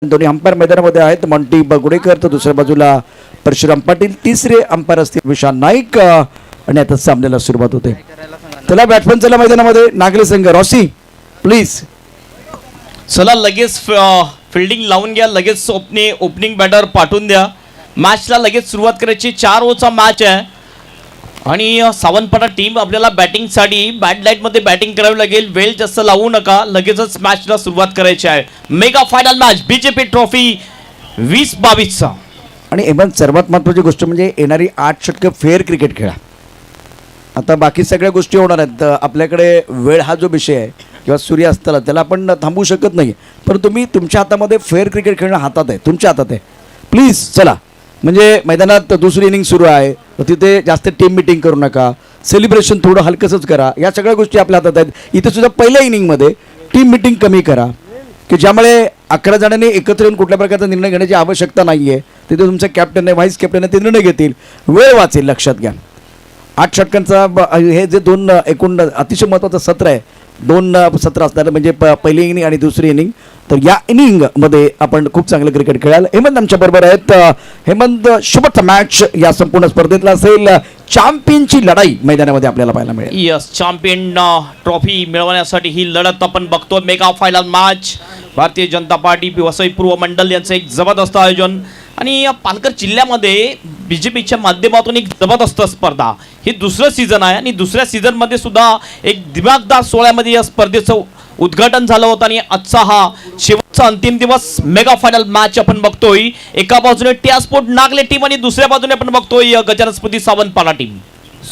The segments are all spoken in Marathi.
दोन्ही अंपायर मैदानामध्ये आहेत. मॉन्टी बगुडेकर तर दुसऱ्या बाजूला परशुराम पाटील, तिसरे अंपायर असतील विशाल नाईक. आणि आता सामन्याला सुरुवात होते. चला बॅट्समन चला मैदानामध्ये. नागले संघ रॉसी प्लीज. चला लगेच फिल्डिंग लावून घ्या, लगेच ओपनिंग बॅटर पाठवून द्या. मॅचला लगेच सुरुवात करायची. 4 ओव्हरचा मॅच आहे आणि सावंतपाडा टीम आपल्याला बॅटिंगसाठी बॅट लाईटमध्ये बॅटिंग करावी लागेल. वेळ जास्त लावू नका, लगेचच मॅचला सुरुवात करायची आहे. Mega final match BJP trophy 2022चा. आणि एमन सर्वात महत्त्वाची गोष्ट म्हणजे येणारी 8 षटकं फेअर क्रिकेट खेळा. आता बाकी सगळ्या गोष्टी होणार आहेत. आपल्याकडे वेळ हा जो विषय आहे किंवा सूर्यास्ताला त्याला आपण थांबवू शकत नाही, पण तुम्ही तुमच्या हातामध्ये फेअर क्रिकेट खेळणं हातात आहे, तुमच्या हातात आहे. प्लीज चला. म्हणजे मैदानात दुसरी इनिंग सुरू आहे, तिथे जास्त टीम मिटिंग करू नका. सेलिब्रेशन थोडं हलकंच करा. या सगळ्या गोष्टी आपल्या हातात आहेत. इथे सुद्धा पहिल्या इनिंगमध्ये टीम मिटिंग कमी करा की ज्यामुळे 11 जणांनी एकत्र येऊन कुठल्या प्रकारचा निर्णय घेण्याची आवश्यकता नाही आहे. तिथे तुमचं कॅप्टन आहे, व्हाईस कॅप्टन आहे, ते निर्णय घेतील. वेळ वाचेल. लक्षात घ्या 8 षटकांचा हे जे दोन एकूण अतिशय महत्त्वाचं सत्र आहे. 2 सत्र असणार म्हणजे पहिली इनिंग आणि दुसरी इनिंग. तर या इनिंगमध्ये आपण खूप चांगलं क्रिकेट खेळाल. हेमंत आमच्या बरोबर आहेत. हेमंत, शेवटचा मॅच या संपूर्ण स्पर्धेतला असेल. चॅम्पियनची लढाई मैदानामध्ये आपल्याला पाहायला मिळेल. यस, चॅम्पियन ट्रॉफी मिळवण्यासाठी ही लढत आपण बघतो. Mega final match. Bharatiya Janata party Vasai पूर्व मंडल यांचं एक जबरदस्त आयोजन आणि पालघर जिल्ह्यामध्ये बीजेपीच्या माध्यमातून एक जबरदस्त स्पर्धा. ही दुसरं सीझन आहे आणि दुसऱ्या सीझनमध्ये सुद्धा एक दिमागदार सोहळ्यामध्ये या स्पर्धेचं उद्घाटन झालं होतं आणि आजचा हा शेवटचा अंतिम दिवस. मेगा फायनल मॅच आपण बघतोय. एका बाजूने टिया स्पोर्ट नागले टीम आणि दुसऱ्या बाजूने आपण बघतोय गजानन सावंतपाडा टीम.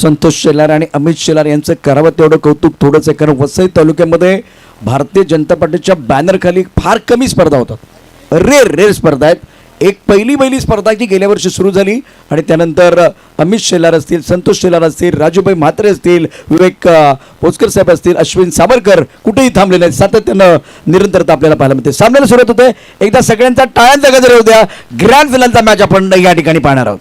संतोष शेलार आणि अमित शेलार यांचं करावं तेवढं कौतुक थोडंच आहे, कारण वसई तालुक्यामध्ये भारतीय जनता पार्टीच्या बॅनरखाली फार कमी स्पर्धा होतात. रेर स्पर्धा आहेत. एक पहिली स्पर्धा जी गेल्या वर्षी सुरू झाली आणि त्यानंतर अमित शेलार असतील, संतोष शेलार असतील, राजूभाई म्हात्रे असतील, विवेक पोचकर साहेब असतील, अश्विन सावरकर कुठेही थांबलेले आहेत. सातत्यानं निरंतरता आपल्याला पाहायला मिळते. सामन्याला सुरुवात होते. एकदा सगळ्यांचा टाळ्यांचा गजर होऊ द्या. ग्रँड फिनालचा मॅच आपण या ठिकाणी पाहणार आहोत.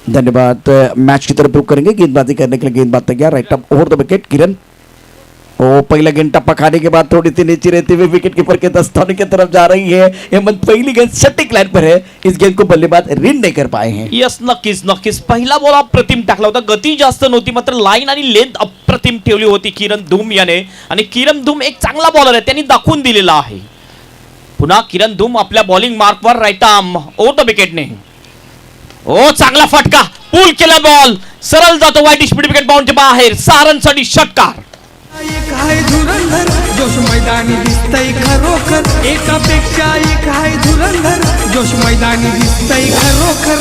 धन्यवाद. मैच की तरफ रुख करेंगे. गेंदबाजी करने के लिए गेंदबाज तैयार. Right up over the wicket Kiran. ओ पहला गेंद टप्पा खाने के बाद थोड़ी सी नीचे रहते हुए विकेट कीपर के दस्ताने की तरफ जा रही है. हेमंत पहली गेंद सटीक लाइन पर है. इस गेंद को बल्लेबाज रिन नहीं कर पाए हैं. यस, नक्कीच पहिला बॉल अप्रतिम टाकला होता. गती जास्त नव्हती, मात्र लाईन आणि लेंथ अप्रतिम ठेवली होती किरण धूम याने. आणि किरण धूम एक चांगला बॉलर आहे, त्यांनी दाखवून दिलेला आहे. पुन्हा किरण धूम आपल्या बॉलिंग मार्कवर राईट आर्म ओव्हर द विकेटने. ओ चांगला फटका, पूल केला बॉल, सरळ जातो वाईट स्पीड विकेट बाउंडच्या बाहेर. 6 रनसाठी षटकार. एक आहे धुरंधर जोश मैदानी दिसतय खरोखर. एकापेक्षा एक आहे धुरंधर जोश मैदानी दिसतय खरोखर.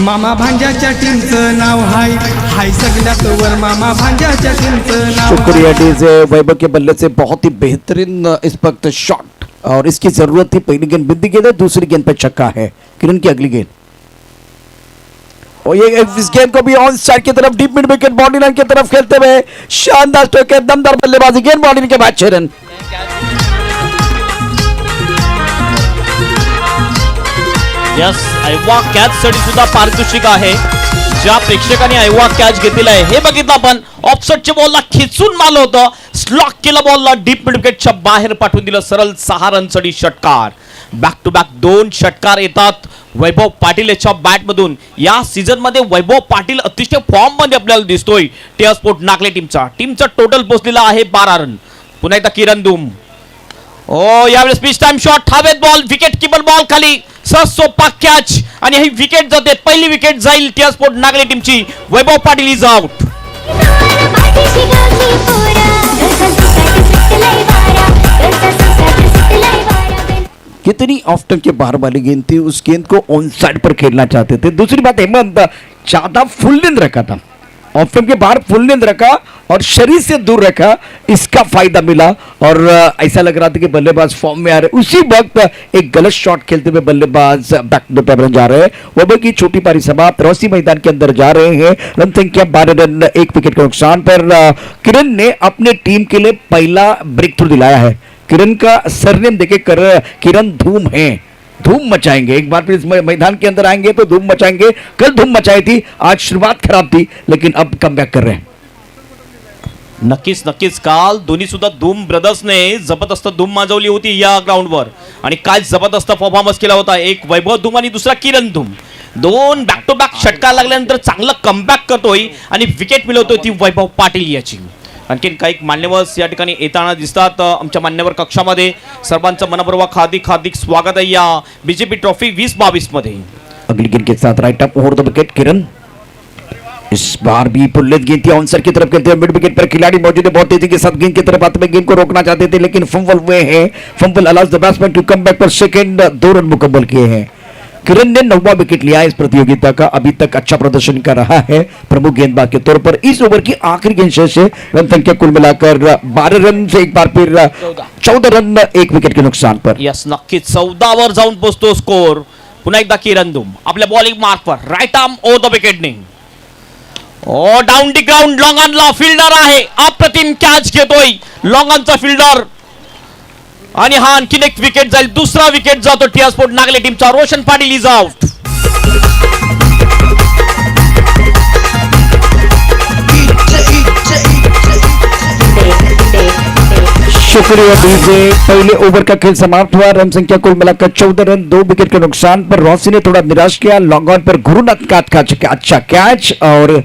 मामा भांजाच्या टीमचं नाव हाय सगळ्यात वर. मामा भांजाच्या टीमचं नाव. शुक्रिया डीजे. वैभव के बल्ले से बहुत ही बेहतरीन इस वक्त शॉट और इसकी जरूरत थी. पहली गेंद बिंदी गेंद है, दूसरी गेंद पे छक्का है. किरण की अगली गेंद और ये इस गेंद को भी ऑन साइड की तरफ deep mid wicket boundary line की तरफ खेलते हुए शानदार स्ट्रोक है, दमदार बल्लेबाजी. गेंद बाउंड्री के बाद 6 रन. यस, ऐवा कॅच साठी सुद्धा पारितोषिक आहे. ज्या प्रेक्षकांनी ऐवा कॅच घेतलेला आहे हे बघितलं आपण. ऑफसाइडच्या बॉलला खेचून मारलं होतं, स्लॉक केला बॉलला, डीप मिड विकेटच्या बाहेर पाठवून दिलं. सरळ 6 रनसाठी षटकार. बॅक टू बॅक 2 षटकार येतात वैभव पाटील याच्या बॅटमधून. या सीझन मध्ये वैभव पाटील अतिशय फॉर्म मध्ये आपल्याला दिसतोय. टिया स्पोर्ट नागले टीमचा टोटल पोहोचलेला आहे 12 रन. पुन्हा एकदा किरण धूम. ओ यावेळेस पिच टाइम शॉट, हवेत बॉल, विकेट कीपर बॉल खाली, सहज सोपा कॅच आणि ही विकेट जाते. पहिली विकेट जाईल टिया स्पोर्ट नागले टीमची. वैभव पाटील इज आउट. कितनी ऑफ टर्न के बाहर वाली गेंद थी, उस गेंद को ऑन साइड पर खेलना चाहते थे. दूसरी बात, हेमंत ज्यादा फुल गेंद रखा था, ऑफ टर्न के बाहर फुल गेंद रखा और शरीर से दूर रखा. इसका फायदा मिला और ऐसा लग रहा था कि बल्लेबाज फॉर्म में आ रहे. उसी वक्त एक गलत शॉट खेलते हुए बल्लेबाज बैक टू द टेबल जा रहे हैं. वैभव की छोटी पारी समाप्त. रौसी मैदान के अंदर जा रहे हैं. रन संख्या 12 रन, 1 विकेट के नुकसान पर. किरण ने अपने टीम के लिए पहला ब्रेक थ्रू दिलाया है. किरण का सरनेम देखे किरण धूम है. धूम मचाएंगे. एक बार फिर इस मैदान के अंदर आएंगे तो धूम मचाएंगे. कल धूम मचाई थी, आज शुरुआत खराब थी, लेकिन अब कम बैक कर रहे हैं. नक्कीच नक्कीच काल दोन्ही सुद्धा धूम ब्रदर्सने जबरदस्त धूम माजवली होती या ग्राउंडवर आणि काय जबरदस्त परफॉर्मन्स केला होता. एक वैभव धूम आणि दुसरा किरण धूम, दोन बॅक टू बॅक षटकार लागल्यानंतर चांगलं कमबॅक करतोय आणि विकेट मिळवतोय ती वैभव पाटील याची. आणखीन काही मान्यवर या ठिकाणी येताना दिसतात आमच्या मान्यवर कक्षामध्ये. सर्वांचं मनपूर्वक हार्दिक हार्दिक स्वागत आहे या बीजेपी ट्रॉफी 2022 मध्ये. अगली गेंद के साथ right up over the wicket Kiran. इस बार भी पुल्लेत गेंद थी आउटसाइड की तरफ खेलते हैं. मिड विकेट पर खिलाड़ी मौजूद है, बहुत तेजी के साथ गेंद की तरफ आते हुए गेंद को रोकना चाहते थे लेकिन फंबल हुए हैं. Fumble allows the batsman to come back पर सेकंड 2 रन मुकम्मल किए हैं. किरण ने 9वां विकेट लिया इस प्रतियोगिता का. अभी तक अच्छा प्रदर्शन कर रहा है प्रमुख गेंदबाज के तौर पर. इस ओवर की आखिरी गेंद शेष है. रन संख्या कुल मिलाकर 12 रन से एक बार फिर 14 रन 1 विकेट के नुकसान पर. यस नक्कीच 14 वर जाऊन पोहोचतो स्कोर. पुन्हा एकदा किरण धूम आपल्या बॉलिंग मार्कवर राईट आर्म ओव्हर द विकेटने. ओ डाऊन दी ग्राउंड लॉंग ऑनला फिल्डर आहे, अप्रतिम कॅच घेतोय लॉंग ऑनचा फिल्डर आणि हा आणखीन एक विकेट जाईल. दुसरा विकेट जातो टीआर स्पोर्ट नागले टीमचा. Roshan Patil is out. शुक्रिया डीजे. पहले ओवर का खेल समाप्त हुआ. रन संख्या कुल मिलाकर 14 रन 2 विकेट के नुकसान पर. रॉसी ने थोड़ा निराश किया. लॉन्ग ऑन पर गुरुनाथ का अच्छा कैच. और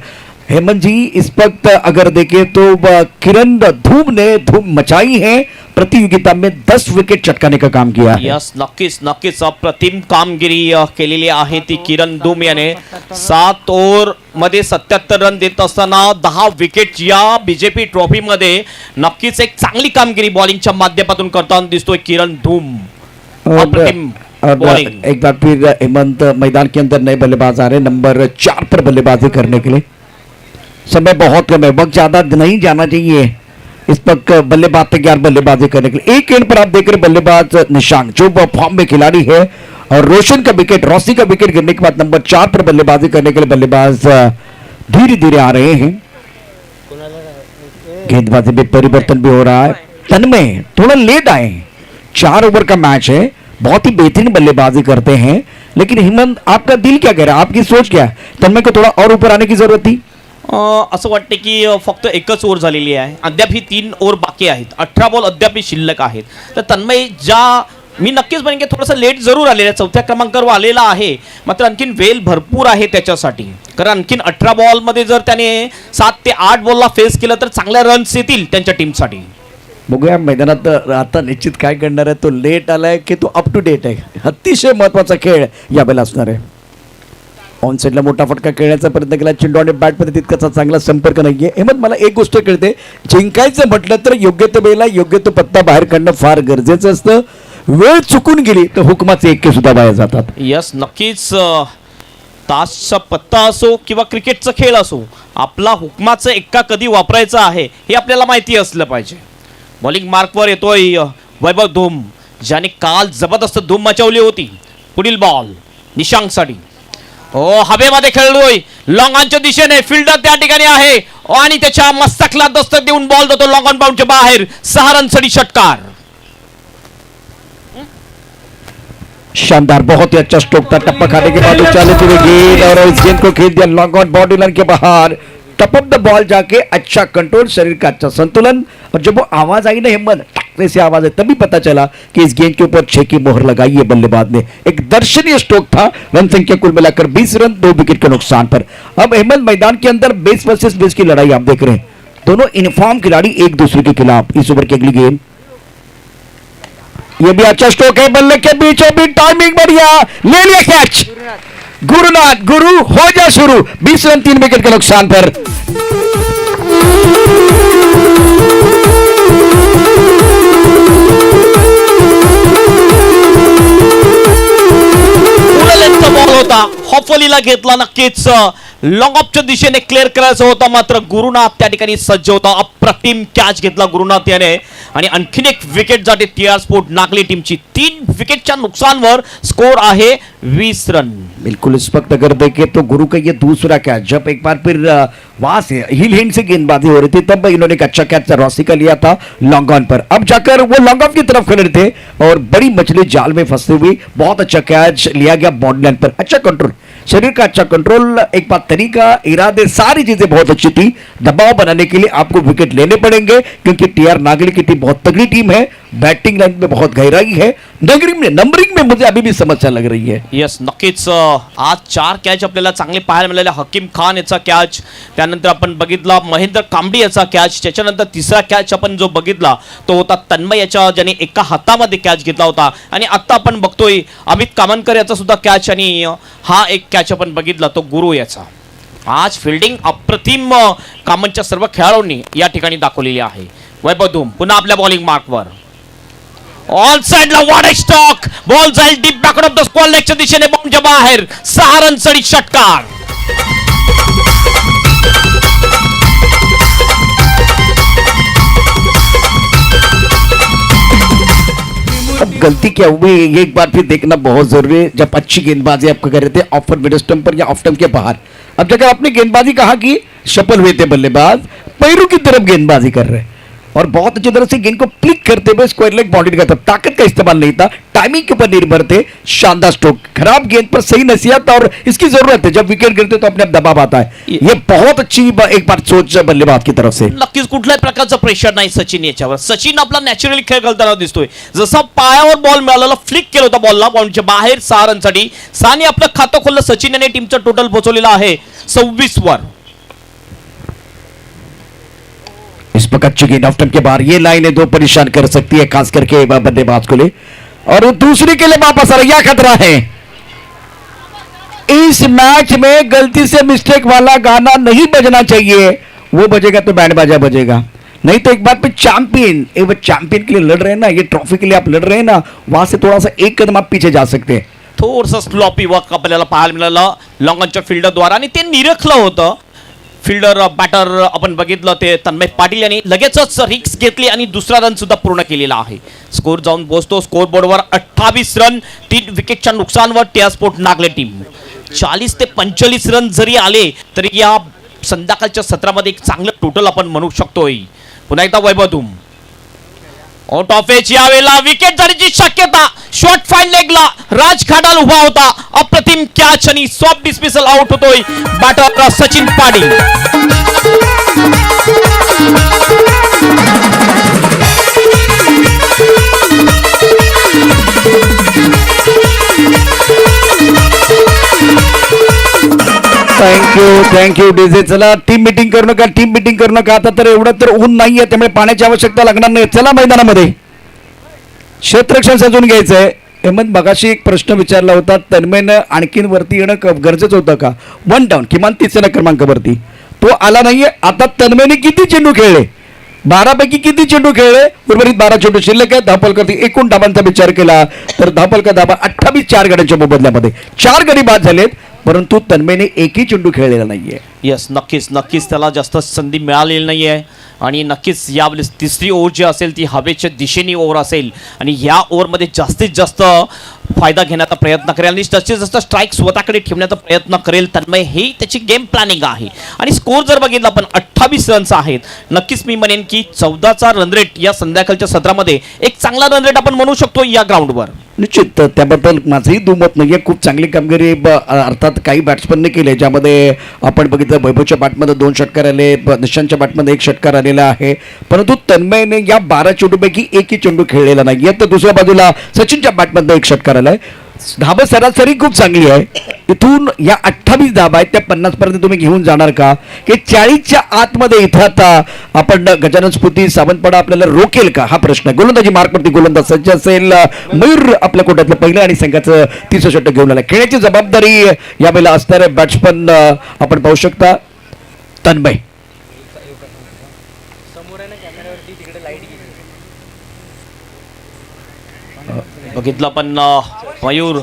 हेमंत जी इस वक्त अगर देखें तो किरण धूम ने धूम मचाई है. प्रतियोगिता में 10 विकेट चटकाने का काम किया है. यस नक्कीच नक्कीच अप्रतिम कामगिरी केलेली आहे ती किरण धूम याने. 7 ओव्हर मध्ये 77 रन देत असताना 10 विकेट या बीजेपी ट्रॉफी मध्ये नक्कीच एक चांगली कामगिरी बॉलिंगच्या माध्यमातून करताना दिसतोय किरण धूम. अप्रतिम बॉलिंग. एक बार फिर हेमंत मैदान के अंदर नए बल्लेबाज आ रहे हैं नंबर 4 पर बल्लेबाजी करने के लिए. समय बहुत कम है, वक्त ज्यादा नहीं जाना चाहिए. इस वक्त बल्लेबाज तैयार बल्लेबाजी करने के लिए. एक एंड पर आप देख रहे बल्लेबाज निशांक जो फॉर्म में खिलाड़ी है. और रोशन का विकेट, रॉसी का विकेट गिरने के बाद नंबर 4 पर बल्लेबाजी करने के लिए बल्लेबाज धीरे धीरे आ रहे हैं. गेंदबाजी में परिवर्तन भी हो रहा है. तन्मय थोड़ा लेट आए. 4 ओवर का मैच है, बहुत ही बेहतरीन बल्लेबाजी करते हैं. लेकिन हेमंत आपका दिल क्या कह रहा है, आपकी सोच क्या है? तन्मय को थोड़ा और ऊपर आने की जरूरत थी. असं वाटते की फक्त एकच ओव्हर झालेली आहे. अद्याप ही 3 ओव्हर बाकी आहेत. 18 बॉल अद्याप शिल्लक आहेत. तर तन्मय ज्या मी नक्कीच म्हणेन की थोडंसं लेट जरूर आलेला आहे, 4थ्या क्रमांकावर आलेला आहे. मात्र आणखीन वेल भरपूर आहे त्याच्यासाठी. कारण आणखीन 18 बॉलमध्ये जर त्याने 7 ते 8 बॉलला फेस केलं तर चांगल्या रन्स येतील त्यांच्या टीमसाठी. बघूया मैदानात आता निश्चित काय करणार आहे. तो लेट आलाय की तो अप टू डेट आहे. अतिशय महत्वाचा खेळ यावेळेला असणार आहे. ऑन साईडला मोठा फटका खेळण्याचा प्रयत्न केला. चेंडू आणि बॅटमध्ये तितकाचा चांगला संपर्क नाहीये. हेमंत मला एक गोष्ट कळते, जिंकायचं म्हटलं तर योग्य तो वेळेला योग्य तो पत्ता बाहेर काढणं फार गरजेचं असतं. वेळ चुकून गेली तर हुकमाचे एक्के सुद्धा बाहेर जातात. यस नक्कीच तासचा पत्ता असो किंवा क्रिकेटचा खेळ असो, आपला हुकमाचा एक्का कधी वापरायचा आहे हे आपल्याला माहिती असलं पाहिजे. बॉलिंग मार्कवर येतोय वैभव धूम ज्याने काल जबरदस्त धूम मचवली होती. पुढील बॉल निशांकसाठी. हो हवेमध्ये खेळतोय लॉंग ऑनच्या दिशेने. फिल्डर त्या ठिकाणी आहे आणि त्याच्या मस्तकला दस्तक देऊन बॉल जातो लॉंग ऑन बाउंडच्या बाहेर. 6 रनसाठी षटकार. शानदार, बहुत ही अच्छा स्ट्रोक था. टप्पा खाने के बाद उछालती हुई गेंद और इस गेंद को खेल दिया लॉन्ग ऑन बॉडी लाइन के बाहर. टप ऑफ द बॉल जाके अच्छा कंट्रोल, शरीर का अच्छा संतुलन. और जब वो आवाज आई ना हिम्मत से आवाज है तभी पता चला कि इस गेंद के ऊपर 6 की मोहर लगाई है बल्लेबाज ने. एक दर्शनीय स्ट्रोक था. रन संख्या कुल मिलाकर 20 रन 2 विकेट के नुकसान पर. अब हेमंत मैदान के अंदर बेस वर्सेस बेस की लड़ाई आप देख रहे हैं. दोनों इनफॉर्म खिलाड़ी एक दूसरे के खिलाफ. इस ओवर की अगली गेंद, ये भी अच्छा स्ट्रोक है. बल्ले के बीचों बीच टाइमिंग बढ़िया, ले लिया कैच. गुरुनाथ गुरु हो जा शुरू. 20 रन 3 विकेट के नुकसान पर. बॉल होता, हॉफलीला घेतला. नक्कीच लॉंग ऑफच्या दिशेने क्लिअर करायचा होता, मात्र गुरुनाथ त्या ठिकाणी सज्ज होता. अप्रतिम कॅच घेतला गुरुनाथ याने आणि आणखीन एक विकेट जाते टीआर स्पोर्ट नागली टीमची. 3 विकेटच्या नुकसानवर स्कोर आहे 20 रन. बिल्कुल इस वक्त अगर देखें तो गुरु का ये दूसरा कैच. जब एक बार फिर वहां से हिल हिंड से गेंदबाजी हो रही थी तब इन्होंने एक अच्छा कैच रॉसी का लिया था लॉन्ग ऑन पर. अब जाकर वो लॉन्ग ऑफ की तरफ खड़े थे और बड़ी मछली जाल में फंसती हुई बहुत अच्छा कैच लिया गया बॉडी लाइन पर. अच्छा कंट्रोल, शरीर का अच्छा कंट्रोल, एक बात तरीका, इरादे, सारी चीजें बहुत अच्छी थी। दबाव बनाने के लिए आपको विकेट लेने पड़ेंगे क्योंकि टीआर नागली की टीम बहुत तगड़ी टीम है, बैटिंग लाइन में बहुत गहराई है, नंबरिंग में मुझे अभी भी समस्या लग रही है। येस नक्कीच आज 4 कॅच आपल्याला चांगले पाहायला मिळाले. हकीम खान याचा कॅच, त्यानंतर आपण बघितला महेंद्र कांबडी याचा कॅच, त्याच्यानंतर तिसरा कॅच आपण जो बघितला तो होता तन्मय याच्या, ज्याने एका हातामध्ये कॅच घेतला होता. आणि आता आपण बघतोय अमित कामनकर याचा सुद्धा कॅच, आणि हा एक कॅच आपण बघितला तो गुरु याचा. आज फिल्डिंग अप्रतिम कामनच्या सर्व खेळाडूंनी या ठिकाणी दाखवलेली आहे. वैभव धूम पुन्हा आपल्या बॉलिंग मार्कवर, ऑल साइडला वाट स्टॉक, बॉल जाईल deep back off the square लेगच्या दिशेने, बॉम्बच्या बाहेर 6 रन सडी षटकार. अब गलती क्या हुई ये एक बार फिर देखना बहुत जरूरी है. जब अच्छी गेंदबाजी आप कर रहे थे ऑफ मिड स्टंप पर या ऑफ स्टंप के बाहर, अब जगह आपने गेंदबाजी कहा कि सफल हुए थे बल्लेबाज, पैरों की तरफ गेंदबाजी कर रहे हैं और बहुत अच्छी तरह से गेंद को क्लिक करते हुए स्क्वायर लेग बाउंड्री का, तब ताकत का इस्तेमाल नहीं था, टाइमिंग के ऊपर निर्भर थे. शानदार स्ट्रोक, खराब गेंद पर सही नसीहत और इसकी जरूरत है. जब विकेट गिरते तो अपने आप दबाव आता है. ये बहुत अच्छी एक बार सोच बल्लेबाज की तरफ से. नक्कीच कुठल्याही प्रकारचं प्रेशर नाही सचिन याच्यावर. सचिन आपला नॅचरली खेळ खेळताना दिसतोय. जसा पायावर बॉल मिळालेला फ्लिक केला होता बॉलला बाउंड्रीच्या बाहेर 6 रनसाठी. साने आपलं खातं खोललं. सचिन याने टीमचं टोटल पोहोचवलेलं आहे 26 वर. इस पर अच्छी गेंद ऑफ स्टंप के बाहर, ये लाइनें दो परेशान कर सकती है खास करके बल्लेबाज को ले. और दूसरी के लिए वापस आ रहा, यह खतरा है. इस मैच में गलती से मिस्टेक वाला गाना नहीं बजना चाहिए, वो बजेगा तो बैंड बाजा बजेगा. नहीं तो एक बात पे चैंपियन, चैंपियन के लिए लड़ रहे हैं ना, ये ट्रॉफी के लिए आप लड़ रहे हैं ना, वहां से थोड़ा सा एक कदम आप पीछे जा सकते हैं. थोडंसं स्लॉपी वर्क आपल्याला पाहायला मिळालं लॉंगनच्या फिल्डरद्वारा, आणि ते निरखलं होतं. फिल्डर बॅटर आपण बघितलं ते तन्मय पाटील यांनी लगेचच रिक्स घेतली आणि दुसरा रन सुद्धा पूर्ण केलेला आहे. स्कोर जाऊन पोहोचतो स्कोर बोर्डवर 28 run, 3 विकेटच्या नुकसानवर TR sport Nagle team. 40 ते 45 रन जरी आले तरी या संध्याकाळच्या सत्रामध्ये एक चांगलं टोटल आपण म्हणू शकतोय. पुन्हा एकदा वैभव धूम आउट ऑफ एज, यावेळेला विकेट जाण्याची शक्यता. शॉर्ट फाईन लेगला राज खाडाल उभा होता. अप्रतिम कॅच आणि सॉफ्ट डिस्मिसल आउट होतोय batter Sachin Patil. Thank you DJ. चला टीम मीटिंग करू नका आता तर एवढं तर ऊन नाहीये त्यामुळे पाण्याची आवश्यकता लागणार नाही. चला मैदानामध्ये क्षेत्ररक्षण सजून घ्यायचंय. हेमंत मगाशी एक प्रश्न विचारला होता, तन्मयनं आणखीन वरती येणं गरजेचं होतं का? 1 डाऊन किमान 3 क्रमांकावरती तो आला नाहीये. आता तन्मयने किती चेंडू खेळले? 12 पैकी किती चेंडू खेळले? उर्वरित 12 चेंडू शिल्लक आहे. धावफलकावरती एकूण धाबांचा विचार केला तर धावफलका धाबा 28 4 गड्यांच्या मोबदल्यामध्ये 4 गडी बाद झालेत, परंतु तन्मयने एकही चेंडू खेळलेला नाहीये. येस नक्कीच त्याला जास्त संधी मिळालेली नाही आहे. आणि नक्कीच यावेळेस तिसरी ओव्हर जी असेल ती हवेच्या दिशेने ओव्हर असेल आणि या ओव्हरमध्ये जास्तीत जास्त फायदा घेण्याचा प्रयत्न करेल आणि जास्तीत जास्त स्ट्राईक स्वतःकडे ठेवण्याचा प्रयत्न करेल तन्मय. ही त्याची गेम प्लॅनिंग आहे. आणि स्कोर जर बघितला आपण 28 रन्स आहेत. नक्कीच मी म्हणेन की 14चा रन रेट या संध्याकाळच्या सत्रामध्ये एक चांगला रन रेट आपण म्हणू शकतो या ग्राउंडवर. निश्चित त्याबद्दल माझंही दुमत नाहीये. खूप चांगली कामगिरी अर्थात काही बॅट्समनने केली, ज्यामध्ये आपण बघितलं वैभवच्या बॅटमध्ये 2 षटकार आले, निशांतच्या बॅटमध्ये 1 षटकार आलेला आहे, परंतु तन्मयने या 12 चेंडूपैकी एकही चेंडू खेळलेला नाहीये. तर दुसऱ्या बाजूला सचिनच्या बॅटमध्ये 1 षटकार आलाय. धाबा सरासरी खूप चांगली आहे. इथून या 28 धाबा आहेत त्या 50 पर्यंत तुम्ही घेऊन जाणार का? की 40च्या आतमध्ये इथं आता आपण गजानन स्फूर्ती सावंतपडा आपल्याला रोकेल का? हा प्रश्न. गोलंदाजी मार्कवरती गोलंदाज सज्ज असेल. मयूर आपल्या कोट्यातलं पहिलं आणि संघाचं 30 षटक घेऊन आला. खेळण्याची जबाबदारी यावेळेला असणारे बॅट्समन आपण पाहू शकता तन्मय. बघितलं पण मयूर.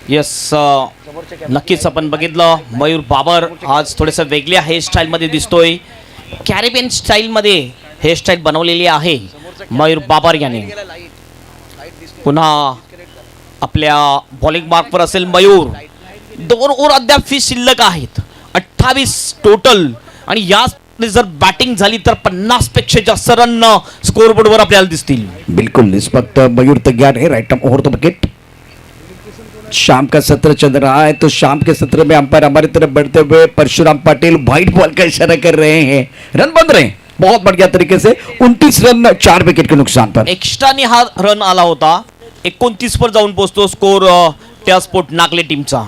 येस नक्कीच आपण बघितलं मयूर बाबर आज थोडंसं वेगळ्या हेअरस्टाईलमध्ये दिसतोय. कॅरेबियन स्टाईलमध्ये हेअरस्टाईल बनवलेली आहे मयूर बाबर याने. पुन्हा आपल्या बॉलिंग मार्कवर असेल मयूर. 2 ओव्हर अद्याप फी शिल्लक आहेत. 28 टोटल आणि या जर बॅटिंग झाली तर 50 पेक्षा जास्त रन स्कोर बोर्डवर आपल्याला दिसतील. बिल्कुल इस वक्त मयूर तैयार है. Right arm over the wicket. शाम का सत्र चल रहा है, तो शाम के सत्र में अंपायर हमारी तरफ बढ़ते हुए परशुराम पाटिल व्हाइट बॉल का इशारा कर रहे हैं, रन बन रहे हैं बहुत बढ़िया तरीके से। 29 रन 4 विकेट के नुकसान पर। एक्स्ट्राने हा रन आला होता, 29 वर जाऊन पोहोचतो स्कोर टिया स्पोर्ट नागले टीमचा।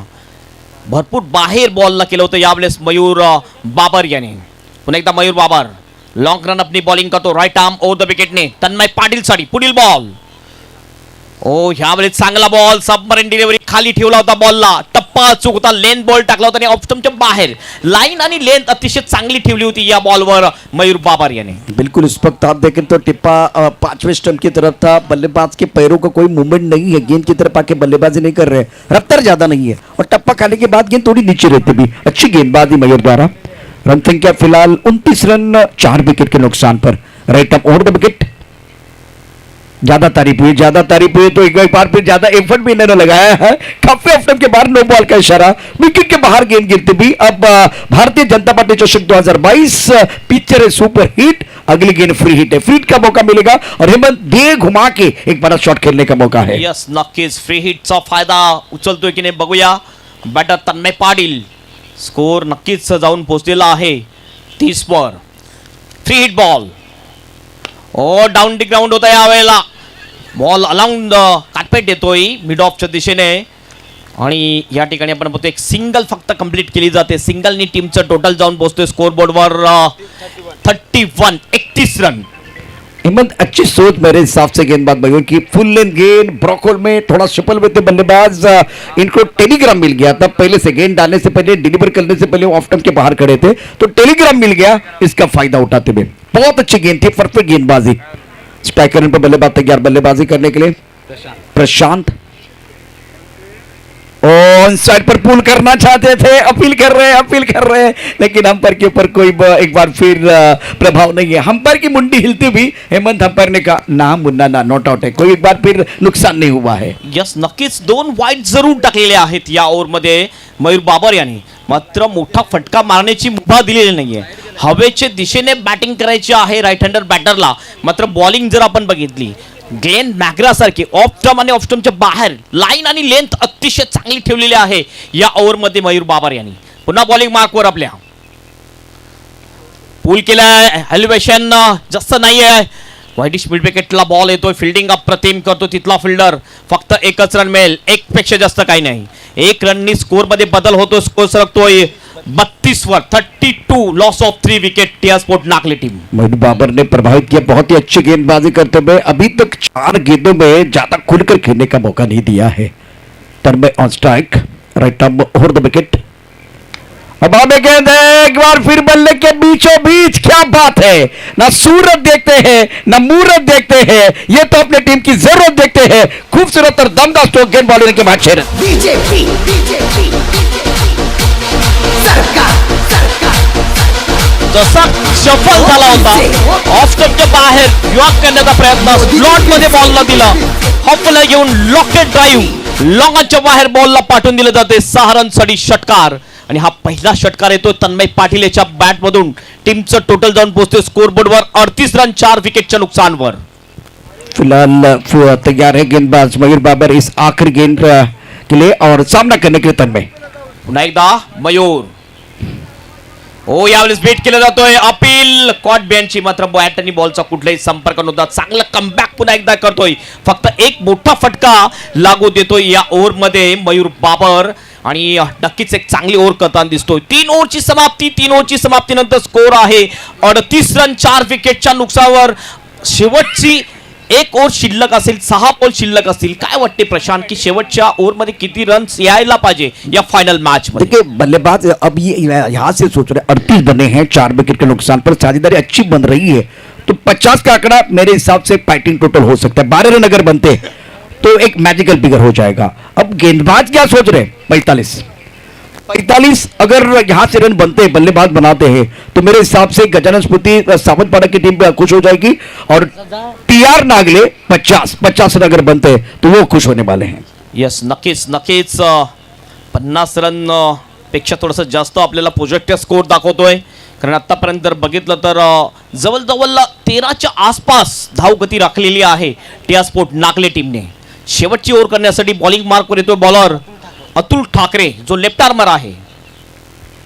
भरपूर बाहेर बॉलला केलं होतं यावेळेस मयूर बाबर याने। पुन्हा एकदा मयूर बाबर लॉंग रन अपनी बॉलिंग करतो, राईट आर्म ओव्हर द विकेटने तन्मय पाटील साठी पुढील बॉल। ओ ह्यावेळेस चांगला बॉल, सबमरीन डिलिव्हरी खाली ठेवला होता बॉलला, टप्पा चुकता, लेन बॉल टाकला होता आणि ऑफ स्टंपच्या बाहेर। लाईन आणि लेंथ अतिशय चांगली ठेवली होती या बॉलवर मयूर बाबर याने। बिल्कुल इस वक्त आप देखें तो टिप्पा 5वें स्टंप की तरफ था, बल्लेबाज के पैरों का कोई मूवमेंट नहीं है, गेंद की तरफ आके बल्लेबाजी नहीं कर रहे, रफ्तार ज्यादा नहीं है और टप्पा खाने के बाद गेंद थोड़ी नीचे रहती भी। अच्छी गेंदबाजी मयूर द्वारा। रन संख्या फिलहाल 29 रन 4 विकेट के नुकसान पर। Right up over the wicket. ज्यादा तारीफ हुई तो एक बार फिर ज्यादा एफर्ट भी इन्होंने लगाया है। काफी ऑफ के बाहर नो बॉल का इशारा, विकेट के बाहर गेंद गिरती भी। अब भारतीय जनता पार्टी चषक 2022 पिक्चर है सुपर हिट, अगली गेंद फ्री हिट है, फ्री हिट का मौका मिलेगा और हेमंत दे घुमा के एक बड़ा शॉट खेलने का मौका है। यस नक्कीच फ्री हिटचा फायदा उचलतोय की नाही बघूया। बॅटर तन्मय पाटील स्कोर नक्कीच जाऊन पोहोचलेला आहे 30 वर। फ्री हिट बॉल ओ डाऊन दी ग्राउंड होता यावेळेला, बॉल अलॉंग द काटपेट येतोय मिड ऑफच्या दिशेने आणि या ठिकाणी आपण बघतो एक सिंगल फक्त कंप्लीट केली जाते। सिंगलनी टीमचं टोटल जाऊन पोहोचतोय स्कोर बोर्डवर 31 रन। हेमंत अच्छी सोच मेरे हिसाब से गेंदबाज भाइयों की, फुल लेंथ गेंद ब्रॉकहोल में थोड़ा सफल हुए थे बल्लेबाज, इनको टेलीग्राम मिल गया था पहले से, गेंद डालने से पहले डिलीवर करने से पहले ऑफ स्टंप के बाहर खड़े थे तो टेलीग्राम मिल गया, इसका फायदा उठाते हुए बहुत अच्छी गेंद थी, परफेक्ट गेंदबाजी। स्ट्राइकर पर बल्लेबाज तैयार बल्लेबाजी करने के लिए प्रशांत ऑन साइड पर पुल करना चाहते थे, अपील कर रहे हैं लेकिन अंपायर के ऊपर कोई एक बार फिर प्रभाव नहीं है। अंपायर की मुंडी हिलती भी, हेमंत अंपायर ने कहा ना मुन्ना ना, नॉट आउट है, कोई एक बार फिर नुकसान नहीं हुआ है। यस नक्कीच 2 वाईट जरूर टाकलेले आहेत या ओव्हरमध्ये मयूर बाबर यांनी, मात्र मोठा फटका मारण्याची मुभा दिलेली नाहीये। हवेच्या दिशेने बॅटिंग करायची आहे राईट हँडर बॅटरला, मात्र बॉलिंग जर आपण बघितली ग्लेन मॅग्रा सारखी ऑफ स्टंप आणि ऑफ स्टंपच्या बाहेर लाईन आणि लेंथ अतिशय चांगली ठेवलेली आहे या ओव्हरमध्ये मयूर बाबर यांनी। पुन्हा बॉलिंग मार्कवर आपल्या पूल केलाय, एलिव्हेशन जास्त नाहीये, व्हाईटिश मिड विकेटला बॉल येतोय, फिल्डिंग अप्रतिम करतो तिथला फिल्डर, फक्त एकच रन मिळेल, एक पेक्षा जास्त काही नाही। 1 रननी स्कोर मध्ये बदल होतो, स्कोर सरकतोय 32 वर 32, लॉस ऑफ 3 विकेट टिया स्पोर्ट नागले टीम। मयूर बाबर ने प्रभावित किया, बहुत ही अच्छी गेंदबाजी करते हुए अभी तक 4 गेंदों में ज्यादा खुलकर खेलने का मौका नहीं दिया है। Tanmay on strike, right arm over the wicket. अब आगे गेंद है, एक बार फिर बल्ले के बीचों बीच, क्या बात है, ना सूरत देखते हैं ना मूरत देखते हैं, ये तो अपने टीम की जरूरत देखते हैं। खूबसूरत और दमदार स्ट्रोक गेंद बॉलिंग के बाद 6 रन। बीजेपी सरकार जसा सफल झाला होता ऑफ स्टंपच्या बाहेर ब्लॉक करण्याचा प्रयत्न, स्लॉट मध्ये बॉलला दिला, हॉपला घेऊन लॉकेट ड्राईव्ह लॉंगच्या बाहेर बॉलला पाठवून दिले जाते 6 रनसाठी षटकार आणि हा पहिला षटकार येतो तन्मय पाटील याच्या बॅट मधून। टीमचं टोटल जाऊन पोहोचते स्कोर बोर्डवर 38 रन 4 विकेटच्या नुकसानवर। फिलहाल तैयार है गेंदबाज मयूर बाबर इस आखिरी गेंद के लिए और सामना करने के लिए तन्मय। पुन्हा एकदा मयूर ओ यावेळेस बेट केला जातोय, अपील कॉट बँडची, मात्र बॅट आणि बॉलचा कुठलाही संपर्क नव्हता। चांगला कमबॅक पुन्हा एकदा करतोय, फक्त एक मोठा फटका लागू देतोय या ओव्हरमध्ये मयूर बाबर आणि नक्कीच एक चांगली ओव्हर करताना दिसतोय। 3 ओव्हरची समाप्ती, 3 ओव्हरची समाप्तीनंतर स्कोर आहे 38 रन 4 विकेटच्या नुकसानावर। शेवटची 1 ओव्हर शिल्लक असेल, 6 बॉल शिल्लक असतील, काय वाटते प्रशांत की शेवटच्या ओव्हरमध्ये किती रन्स यायला पाहिजे या फायनल मॅच मध्ये? देखिए बल्लेबाज अब ये यहाँ से सोच रहे 38 बने हैं 4 विकेट के नुकसान पर, साझेदारी अच्छी बन रही है तो 50 का आंकड़ा मेरे हिसाब से फाइटिंग टोटल हो सकता है। 12 रन अगर बनते तो एक मैजिकल फिगर हो जाएगा। अब गेंदबाज क्या सोच रहे हैं? 45 अगर यहां से रन बनते हैं, बल्लेबाज बनाते हैं तो मेरे हिसाब से गजानन स्मृति सावंतवाड़ा की टीम पे खुश हो जाएगी और टीआर नागले 50 रन अगर बनते हैं तो वो खुश होने वाले हैं। यस नक्कीच 50 रन पेक्षा थोडंसं जास्त आपल्याला प्रोजेक्ट स्कोर दाखवतोय, कारण आतापर्यंत जर बघितलं तर जवळजवळ 13च्या आसपास धावगती राखलेली आहे टिया स्पोर्ट नागले टीमने। शेवटची ओव्हर करण्यासाठी बॉलिंग मार्कवर येतोय बॉलर अतुल ठाकरे जो लेफ्ट आर्मर आहे.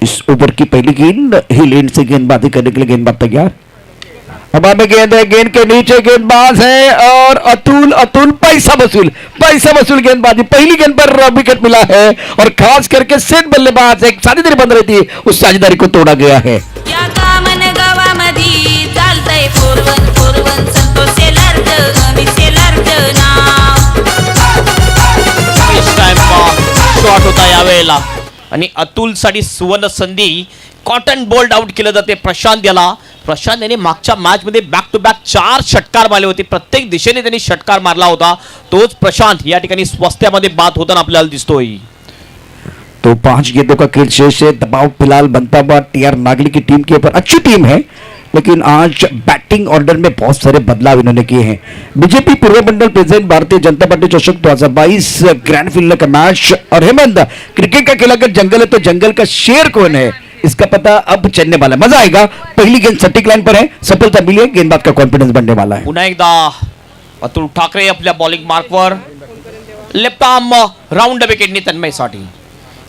इस ओवर की पहली गेंद हिल एंड से गेंदबाजी करने के लिए गेंदबाज तैयार. अब हमें गेंद है, गेंद के नीचे गेंदबाज है और अतुल पैसा वसूल गेंदबाजी. पहली गेंद पर विकेट मिला है और खास करके सेट बल्लेबाज एक साझेदारी बन रही थी, उस साझेदारी को तोड़ा गया है. या कामन गावामध्ये चालतंय 4-1 संतोष सेलरचं नाव. शॉट होता यावेळेला आणि अतुल साठी सुवर्ण संधी. कॉटन बोल्ड आउट केलं जाते प्रशांत याला. प्रशांत याने मागच्या मॅच मध्ये बॅक टू बॅक 4 षटकार मारले होते. प्रत्येक दिशेने त्यांनी षटकार मारला होता. तोच प्रशांत या ठिकाणी स्वस्त्यामध्ये बाद होताना आपल्याला दिसतोय. तो 5 गेंदों का खेल शेष है. दबाव फिलहाल बनता हुआ टीआर नागली की टीम के ऊपर. अच्छी टीम है लेकिन आज बैटिंग ऑर्डर में बहुत सारे बदलाव इन्होंने किए हैं. बीजेपी पूर्व मंडल प्रेसिडेंट भारतीय जनता पार्टी चषक 2022 ग्रैंड फिनाले का मैच. और हेमंत, क्रिकेट का खेल अगर जंगल है तो जंगल का शेर कौन है इसका पता अब चलने वाला है. मजा आएगा. पहली गेंद सटीक लाइन पर है, सफलता मिली है, गेंदबाज का कॉन्फिडेंस बढ़ने वाला है. पुन्हा एकदा अतुल ठाकरे आपल्या बॉलिंग मार्कवर. लेफ्ट आर्म राऊंड विकेटनी तन्मयसाठी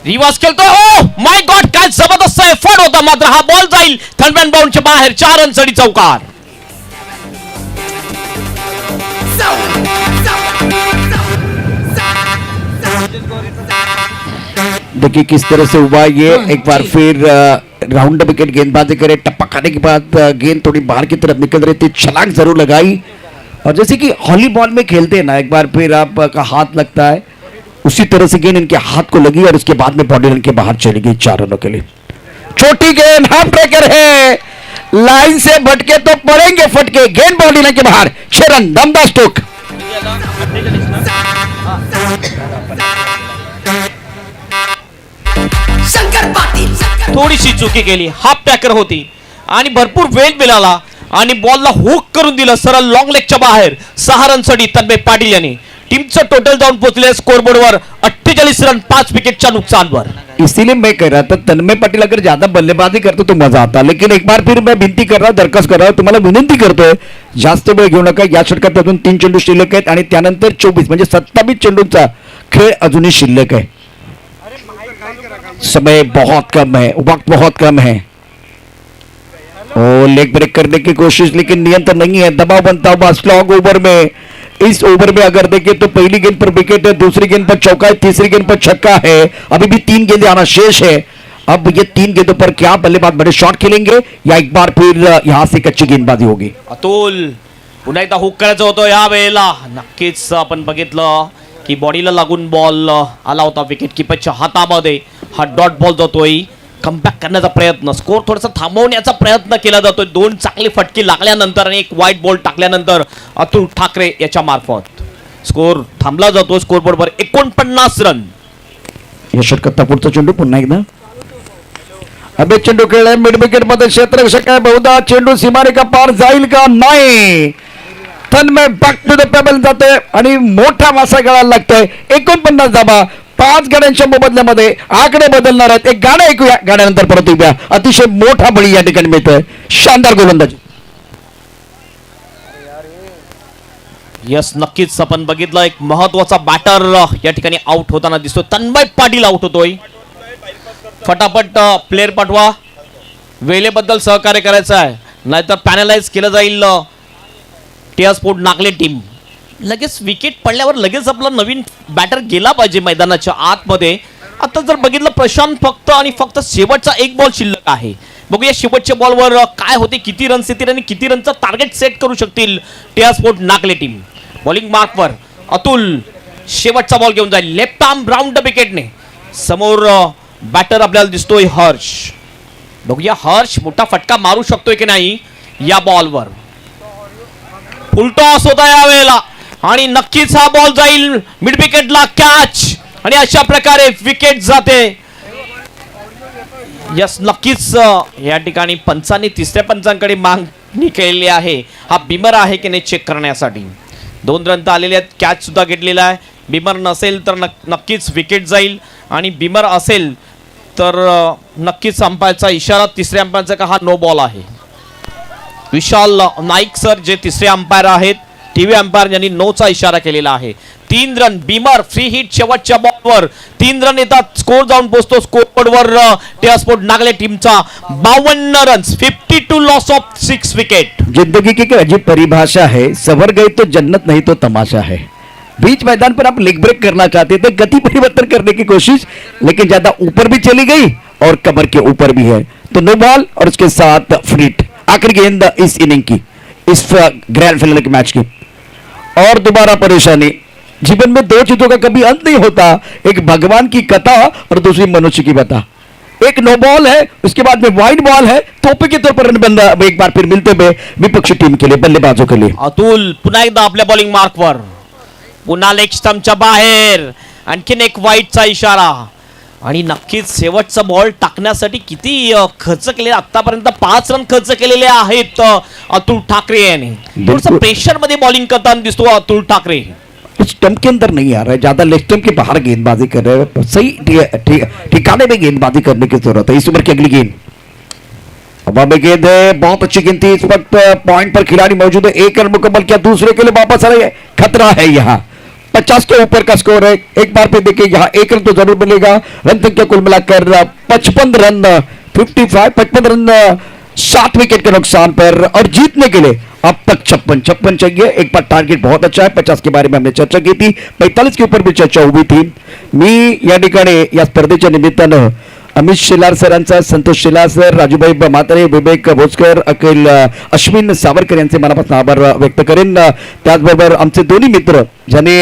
रिवाज खेळतोय. ओ माय गॉड, काय जबरदस्त एफर्ट होता. मात्र हा बॉल जाईल थर्ड बाउंडच्या बाहेर. 4 रनसाठी चौकार. देखिए किस तरह से हुआ ये. एक बार फिर राउंड विकेट गेंदबाजी करे. टप्पा खाने के बाद गेंद थोड़ी बाहर की तरफ निकल रही थी. छलांग जरूर लगाई और जैसे कि वॉलीबॉल में खेलते हैं ना, एक बार फिर आपका हाथ लगता है, उसी तरह से गेंद इनके हाथ को लगी और उसके बाद में बॉडी लाइन के बाहर चली गई 4 रनों के लिए. छोटी गेंद, हाफ ट्रैकर है, लाइन से भटके तो पड़ेंगे फटके. गेंद बॉडी लाइन के बाहर. 6 रन. दमदार स्ट्रोक. थोडीशी चुकी केली. हाफ टॅकर होती आणि भरपूर वेळ मिळाला आणि बॉलला हुक करून दिलं सरळ लॉंग लेगच्या बाहेर. 6 रनसाठी तन्मय पाटील यांनी टीमचं टोटल जाऊन पोहोचले स्कोरबोर्डवर 48 रन 5 विकेटच्या नुकसानवर. इसीलिए मैं कह रहा था तन्मय पाटिल अगर ज्यादा बल्लेबाजी करतो तो मजा आता. लेकिन एक बार फिर मैं विनती कर रहा हूं, दरखास्त कर रहा हूं, तुम्हाला विनंती करतोय जास्त वेळ घेऊ नका. या षटकात अजून 3 चेंडू शिल्लक आहेत आणि त्यानंतर 24 म्हणजे 27 चेंडूंचा खेळ अजूनही शिल्लक है. समय बहुत कम है, वक्त बहुत कम है. ओ लेग ब्रेक करने की कोशिश लेकिन नियंत्रण नहीं है. दबाव बनता हुआ स्लॉग ओवर में. इस ओवर में अगर देखें तो पहली गेंद पर विकेट है, दूसरी गेंद पर चौका है, तीसरी गेंद पर छक्का है. अभी भी 3 गेंदें आना शेष है. अब ये 3 गेंदों पर क्या बल्लेबाज बड़े शॉट खेलेंगे या एक बार फिर यहां से कच्ची गेंदबाजी होगी. अतुल पुन्हा एकदा हुक करायचं होतं या वेळेला. नक्कीच आपण बघितलं की बॉडीला लागून बॉल आला होता विकेट किपरच्या हातामध्ये. हा डॉट बॉल जातोय. कमबॅक करण्याचा प्रयत्न, स्कोर थोडासा थांबवण्याचा प्रयत्न केला जातोय. 2 चांगली फटकी लागल्यानंतर आणि एक वाईट बॉल टाकल्यानंतर अतुल ठाकरे याच्या मार्फत स्कोर थांबला जातो. स्कोरबोर्डवर 49 रन. या षटकात पुढचा चेंडू पुन्हा एकदा. अब एक चेंडू खेळलाय मिड विकेट मध्ये. क्षेत्ररक्षक आहे, बहुधा चेंडू सीमारेखा पार जाईल का नाही. Tanmay back to the pavilion जाते आणि मोठा मासा गळायला लागतोय. 49 धाबा 5 गाड्यांच्या मोबदल्यामध्ये. आकडे बदलणार आहेत. एक गाणं ऐकूया, गाण्यानंतर परत येऊया. अतिशय मोठा बळी या ठिकाणी मिळतोय. शानदार गोलंदाजी. यस, नक्कीच आपण बघितलं एक महत्वाचा बॅटर या ठिकाणी आउट होताना दिसतो. तन्मय पाटील आउट होतोय. फटाफट प्लेअर पाठवा. वेळेबद्दल सहकार्य करायचं आहे, नाहीतर पॅनलाइज केलं जाईल टीआर स्पोर्ट नागले टीम. लगेच विकेट पडल्यावर लगेच आपला नवीन बॅटर गेला पाहिजे मैदानाच्या आतमध्ये. आता जर बघितलं प्रशांत फक्त आणि फक्त शेवटचा एक बॉल शिल्लक आहे. बघूया शेवटच्या बॉलवर काय होते, किती रन्स येतील आणि किती रनचं टार्गेट सेट करू शकतील TR sport Nagle team. Bowling मार्कवर अतुल शेवटचा बॉल घेऊन जाईल. लेफ्ट आर्म राऊंड द विकेटने. समोर बॅटर आपल्याला दिसतोय हर्ष. बघूया हर्ष मोठा फटका मारू शकतोय की नाही या बॉलवर. फुल टॉस होता या वेळेला आणि नक्कीच हा बॉल जाईल मिड विकेटला. कॅच आणि अशा प्रकारे विकेट जाते. यस, नक्कीच या ठिकाणी पंचांनी तिसऱ्या पंचांकडे मागणी केलेली आहे. हा बिमर आहे की नाही चेक करण्यासाठी. 2 रन तर आलेले आहेत. कॅच सुद्धा घेतलेला आहे. बिमर नसेल तर नक्कीच विकेट जाईल आणि बिमर असेल तर नक्कीच अंपायरचा इशारा तिसऱ्या अंपायरचा का हा नो बॉल आहे. विशाल नाईक सर जे तिसरे अंपायर आहेत टीव्ही अंपायर यांनी नोचा इशारा केलेला आहे. 3 रन बीमर फ्री हिट शेवटच्या बॉलवर 3 रन येतात. स्कोर जाऊन पोहोचतो स्कोरबोर्डवर टिआरस्पोर्ट नागले टीमचा 52 रन्स 52 लॉस ऑफ 6 विकेट. जिंदगी की अजीब परिभाषा है, सवर गई तो जन्नत नहीं तो तमाशा है. बीच मैदान पर आप लेग ब्रेक करना चाहते थे, गति परिवर्तन करने की कोशिश, लेकिन ज्यादा ऊपर भी चली गई और कमर के ऊपर भी है, तो नो बॉल और उसके साथ फ्री हिट. आखिरी गेंद इस इनिंग की, इस ग्रैंड फाइनल के मैच की. और दोबारा परेशानी. जीवन में 2 चीजों का कभी अंत नहीं होता, एक भगवान की कथा और दूसरी मनुष्य की बता. एक नो बॉल है, उसके बाद में वाइड बॉल है, तोपे के तौर पर रन बंदा एक बार फिर मिलते हुए विपक्षी टीम के लिए, बल्लेबाजों के लिए. अतुल पुन्हा एकदा आपल्या बॉलिंग मार्कवर, पुन्हा लेग स्टंपच्या बाहेर, आणखीन एक वाईटचा इशारा. आणि नक्कीच शेवटचा बॉल टाकण्यासाठी किती खर्च केले, आतापर्यंत 5 रन खर्च केलेले आहेत अतुल ठाकरे यांनी. थोडंसं प्रेशर मध्ये बॉलिंग करताना दिसतो अतुल ठाकरे. स्टंप के अंदर नहीं आ रहा है, ज्यादा लेग स्टंप के बाहर गेंदबाजी कर रहे हैं. सही ठिकाने में गेंदबाजी करने की जरूरत है. इस ओवर की अगली गेंद, हवा में गेंद है, बहुत अच्छी गेंद थी. इस वक्त पॉइंट पर खिलाड़ी मौजूद है. 1 रन मुकम्मल किया, दूसरे के लिए वापस आ रहे हैं. खतरा है यहाँ, 50 के ऊपर का स्कोर है. एक बार फिर देखिए, यहाँ 1 रन तो जरूर मिलेगा. रन संख्या कुल मिलाकर 55 रन 55 रन 7 विकेट के नुकसान पर. और जीतने के लिए अब तक 56 चाहिए. एक बार टारगेट बहुत अच्छा है. 50 के बारे में हमने चर्चा की थी, 45 के ऊपर भी चर्चा हुई थी. मी या ठिकाणी या स्पर्धेच्या निमित्तानं अमित शेलार सरांचा, संतोष शेलार सर, राजूभाई म्हात्रे, विवेक भोसकर, अखिल अश्विन सावरकर यांचे मनापासून आभार व्यक्त करेन. त्याचबरोबर आमचे दोन्ही मित्र ज्यांनी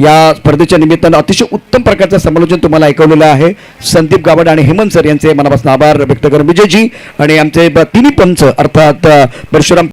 या स्पर्धेच्या निमित्तानं अतिशय उत्तम प्रकारचं समालोचन तुम्हाला ऐकवलेलं आहे, संदीप गावड आणि हेमंत सर यांचे मनापासून आभार व्यक्त करेन. विजयजी आणि आमचे तिन्ही पंच अर्थात परशुराम